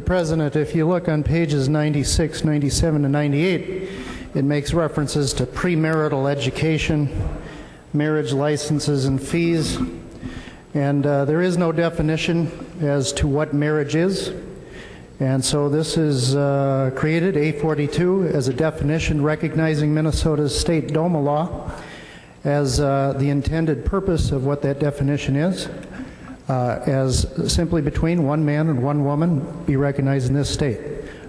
President, if you look on pages 96, 97, and 98, it makes references to premarital education, marriage licenses and fees, and there is no definition as to what marriage is. And so this is created, A42, as a definition recognizing Minnesota's state DOMA law as the intended purpose of what that definition is, as simply between one man and one woman be recognized in this state.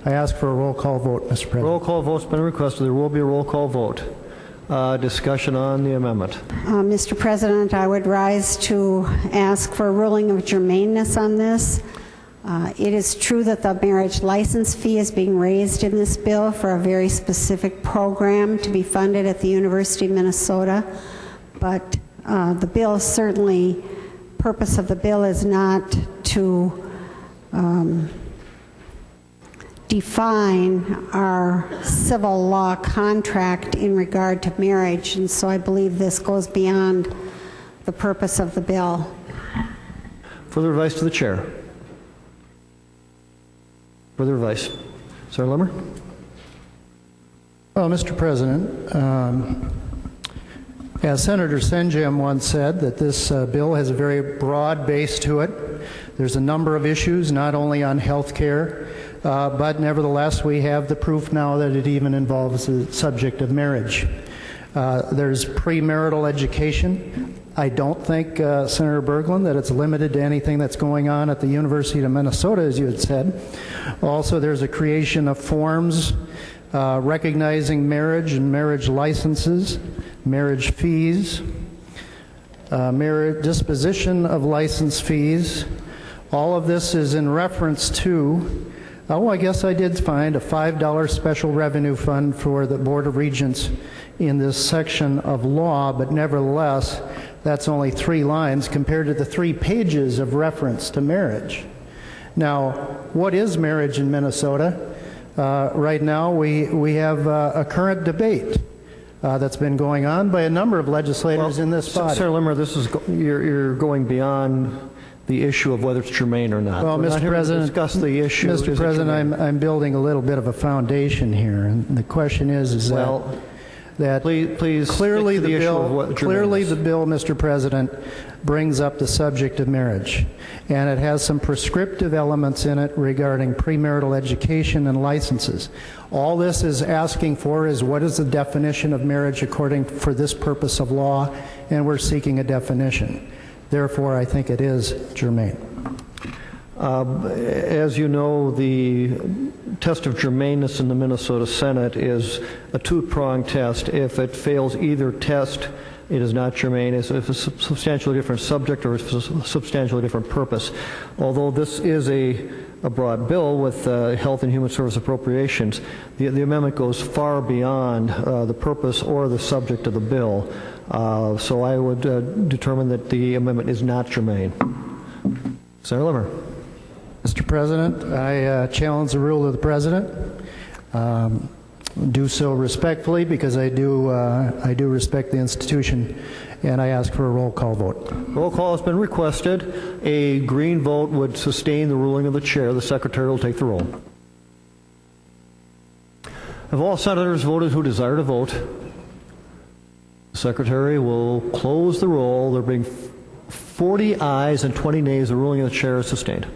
I ask for a roll call vote, Mr. President. Roll call vote's been requested. There will be a roll call vote. Discussion on the amendment. Mr. President, I would rise to ask for a ruling of germaneness on this. It is true that the marriage license fee is being raised in this bill for a very specific program to be funded at the University of Minnesota, but the bill certainly, purpose of the bill is not to define our civil law contract in regard to marriage, and so I believe this goes beyond the purpose of the bill. Further advice to the chair. Further advice. Senator Limmer? Well, Mr. President, as Senator Senjem once said, that this bill has a very broad base to it. There's a number of issues, not only on health care, but nevertheless we have the proof now that it even involves the subject of marriage. There's premarital education. I don't think, Senator Berglund, that it's limited to anything that's going on at the University of Minnesota, as you had said. Also, there's a creation of forms recognizing marriage and marriage licenses, marriage fees, marriage disposition of license fees. All of this is in reference to, I guess I did find a $5 special revenue fund for the Board of Regents in this section of law, but nevertheless, that's only 3 lines compared to the 3 pages of reference to marriage. Now, what is marriage in Minnesota? Right now, we have a current debate that's been going on by a number of legislators in this body. Senator Limmer, this is you're going beyond the issue of whether it's germane or not. Well, Mr. President, discuss the issue. Mr. President, I'm building a little bit of a foundation here, and the question is that please clearly the bill, Mr. Mr. President, brings up the subject of marriage, and it has some prescriptive elements in it regarding premarital education and licenses. All this is asking for is what is the definition of marriage for this purpose of law, and we're seeking a definition. Therefore, I think it is germane. As you know, the test of germaneness in the Minnesota Senate is a 2-pronged test. If it fails either test, it is not germane. If it's a substantially different subject or a substantially different purpose. Although this is a broad bill with health and human service appropriations, the amendment goes far beyond the purpose or the subject of the bill. So I would determine that the amendment is not germane. Senator Limmer. Mr. President, I challenge the rule of the President. Do so respectfully because I do respect the institution, and I ask for a roll call vote. Roll call has been requested. A green vote would sustain the ruling of the chair. The secretary will take the roll. Have all senators voted who desire to vote? The secretary will close the roll. There being 40 ayes and 20 nays, the ruling of the chair is sustained.